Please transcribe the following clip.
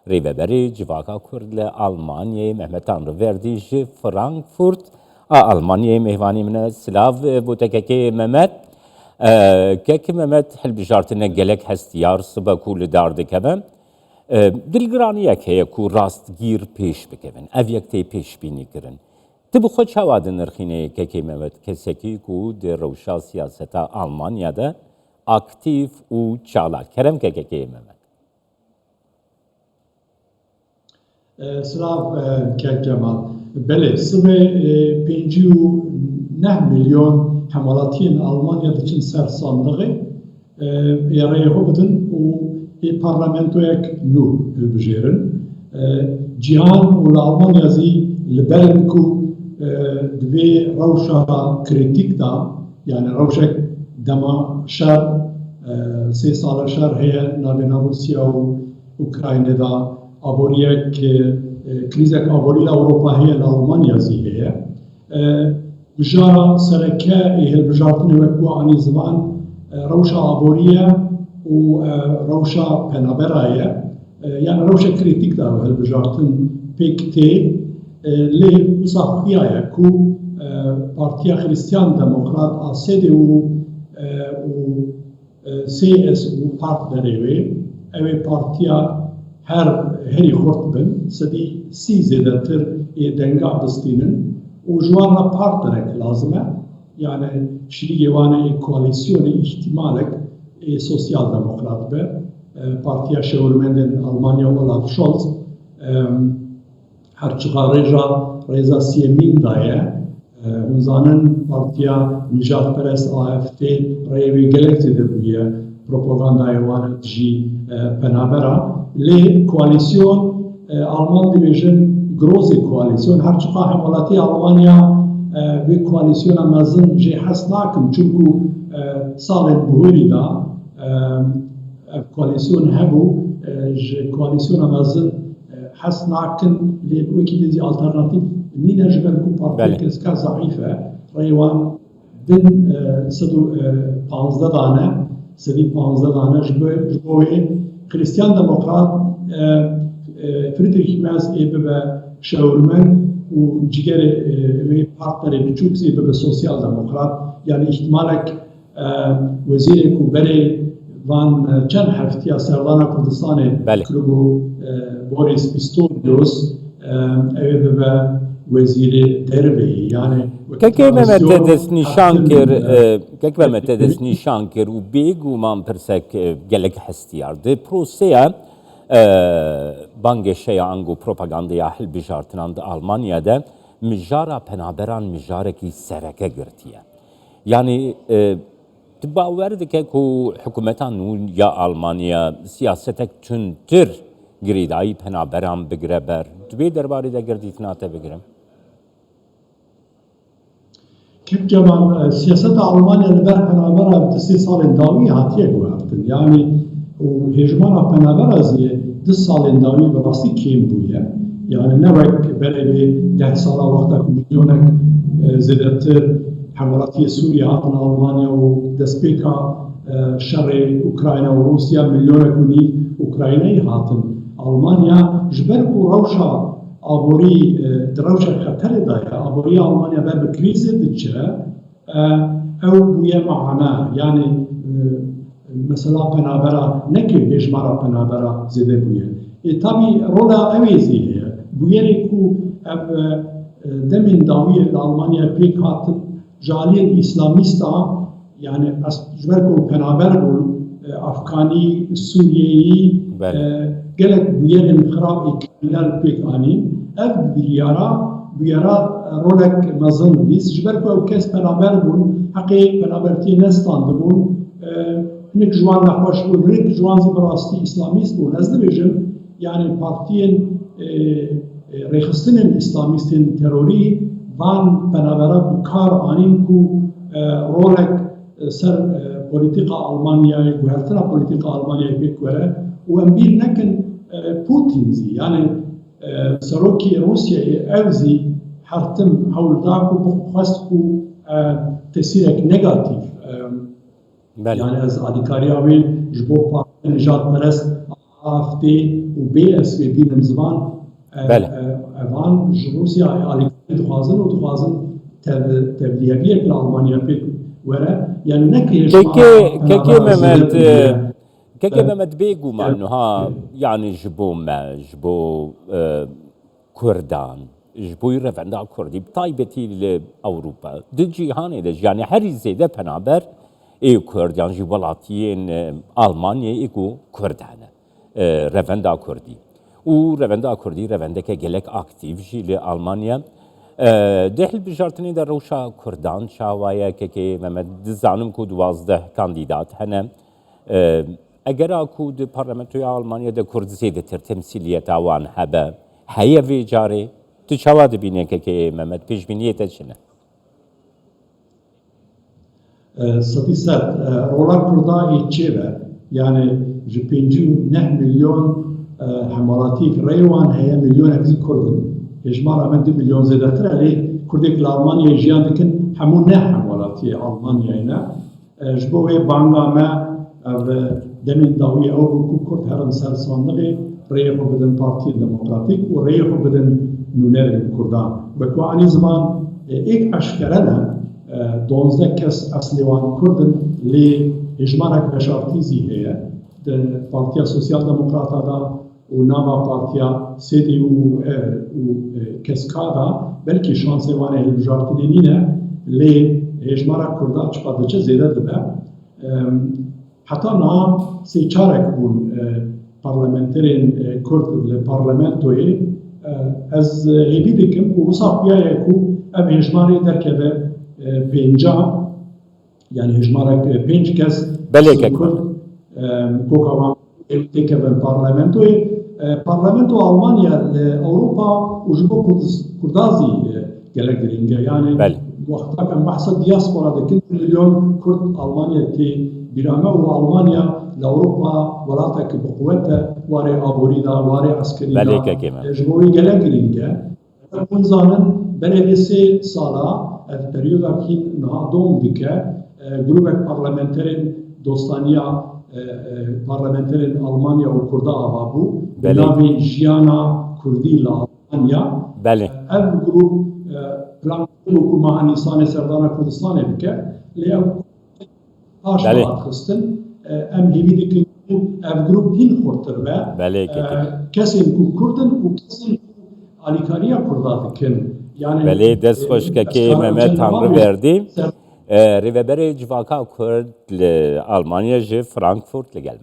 Rêveberi Civaka Kurd li Almanyayê Mehmet Tanrıverdi ji Frankfurt a Almanyayê mêhvanî min e. Silav bû te kekê Mehmet. Kekê Mehmet hilbijartinê gelek hestiyar sibe ku li dar dikeve. Dilgiraniyek heye ku rastgîr pêş bikevin. Ev yek tê pêşbînî kirin. Ti bi xwe çawa dinirxîne kekê Mehmet kesekî ku di rewşa siyaseta Almanya'da aktif û çalak. Kerem kekê Mehmet. Silav Kek Cemal. Belê sivê 5.9 milyon hemelatiyên Almanya diçin ser sandığı êreyê xwe bidin û parlamentoyek nû hilbijêrin. Cîhan û li Almanya zî li ber ku divê rewşa krîtîk da yani rewşek dema şer 3 sala şer heye navêna Rusya û Ukraynê da aboriyek krîzek aborî li Ewropa heye li Almanya zî heye. Bijara sereke hilbijartinê wek bu anî ziman rewşa aboriye û rewşa penabera ye. Yani rewşa krîtîk da hilbijartin pêk tê lê wisa xuya ye ku Partiya Xristiyan Demokrat a SED û CSU partnerê wê ew ê partiya herî xurt bin sedî 30 zêdetir ê denga bistînin û ji wan re partnerek lazim e yani şîrîgê wan ê koalîsyonê îhtimalek ê sosyal demokrat be Partiya Şewirmendên Almanya Olaf Scholz herçiqa rêza siyemîn daye hûn zanin Partiya Nijadperest AfD rêyê wê gelek zêde bûye propagandayê wan jî penabera lê koalîsyon Alman dibêjin grozê koalîsyon herçiqa hemalatiya Almanya vê koalîsyona mezin jê hes nakin çunku salên bihûrî da ev koalîsyon hebû ji koalîsyona mezin hes nakin lê wekî dizî alternatîv nîne ji ber ku partiya keska zaîf e rêyê wan din 115 dane sedî 15 dane ji bo wê Xristiyan Demokrat Friedrich Merz ê bibe şewirmen û cigerê wê partnerê biçûk zê bibe sosyal demokrat yani ihtimalek wezîrê ku berê van çend heftiya Serdana Kurdistanê kiribû Boris Pistorius ew ê bibe wezîrê derveyî yani kekê Mehmet te dest nîşan kir kek Mehmet te dest nîşan kir û bêguman pirsek gelek hestiyar di proseya bangê ango propagandaya hilbijartinan di Almanya'da mijara penaberan mijarekî sereke girtiye. Yani tu bawer dike ku hikûmeta nû ya Almanya siyasetek tundtir girîdayî penaberan bigire ber. Tu bê derbarê de girdîtina te bigirim. Kek Cemal siyaseta Almanya li ber penabera 2 salên dawî hatiye guhertin. Yani û hêjmara penabera zî 2 salên dawî bi rastî kêm bûye. Yani ne wek berê vê 10 sala wexta ku milyonek zêdetir hewelatiyê Sûriye hatin Almanya û destpêka şerê Ukrayna û Rusya milyonek û nîv Ukraynayê hatin Almanya ji ber ku rewşa aborî di rewşa xeterê da ye aboriya Almanya ber bi krîzê diçe ew bûye meana yani mesela penabera nekê hêjmara penabera zêde bûye. Tabii rola ew ê zî heye bu yerê ku ev demên dawiyê li Almanya pêk hatin ji aliyên îslamîsta yani ji ber ku penaber bûn Afganî, Sûriyeyî gelek bu yerên xirab êkililer pêk anîn ev bûyera rolek mezin bîst ji ber ku ew kes penaber bûn heqê penabertiyê nestandibûn hinek ji wan nexweş bûn hinek ji wan zî bi rastî îslamîst bûn ez dibêjim yani partiyên rêxistinên îslamîstên terorî van penabera bi kar anîn ku rolek ser polîtika Almanyayê guhertina polîtika Almanyayê pêk were û em bîr nekin Putin zî yani serokê Rusyayê ew zî hertim hewl da ku bixwest ku tesîrek negatif yani ez alîkariya wê ji bo Partiya Nijadperest AFD û BSP bînin zivan Bele. evan ji Rûsya alîkariyê dixwazin û dixwazin tevliyeviyek li Almanya pêk were yani neke كيكي ممت كيكي ممت بيجو معنوها يعني جبو ما جبو كردان جبو يرفعنا كردي بطايبتي لأوروبا دي جيهاني دي يعني هري زيادة بنابر ايو كرد يعني جبالاتيين ألمانيا ايكو كردانة رفندا كردي و رفندا كردي رفندا كجلك أكتيف جي لألمانيا دهل بجارتني در روشا کردان شاوایه که ممد زانم کو 12 کاندیدات هنه اگر اکو د پارلمانتوی آلمانیا د کرد زیده تر تمثیلیت آوان هبه هیا وی جاری تو شواد بینه که ممد پیش بینیت چنه ستی سر رولا کردا ایچه yani ji 5.9 milyon hemalatik reywan heye milyon ekzi kurdin hejmara me 2 milyon zêdetir elê Kurdek li Almanyayê jiyan dikin hemû ne hewalatiyê Almanyayê ne ji bo wê banga me ev demên dawî ew bû ku Kurd herin ser sandiqê rêyê xwe bidin Partiyê Demokratîk û rêyê xwe bidin nûnerên Kurdan wekû anî ziman êk eşkere ne 12 kes eslê wan Kurdin lê hejmarek veşartîzî heye di Partiya Sosyal Demokrata da û nava partiya CDU û KSK da belkî şansê wan ê hilbijartinê nîne lê hejmara Kurda çiqa diçe zêde dibe heta niha sê çarek bûn parlamenterên Kurd li parlamentoyê ez hêvî dikim û wisa xuyaye ku ev hejmarê derkeve pênca yani hejmarek 5 kes Kurd kokavan tekeve parlamentoyê Parlamento Almanya Avrupa û ji bo Kurdazî gelek girîng e yani wexta em behsa diaspora dikin milyon Kurd Almanya tê bîrame û Almanya li Avrupa welatek bi quwet e warê aborî da warê eskerî da ji bo wî gelek girîng e hûn zanin berê vê 3 sala ev peryoda kîn niha dom dike grûpek parlamenterên dostaniya parlamenterên Almanya û Kurda ava bû navê jiyana Kurdî li Almanya ev grûp plan ku meha Nîsanê serdana Kurdistanê bike lê ew paş xistin em hêvî dikin ku ev grûp hîn xurtir be kesên ku Kurdin û kesên ku alîkariya Kurda dikin Belê destxweşkekê Mehmet Tanrıverdi rêveberê civaka Kurd li Almanya ji Frankfurt li gel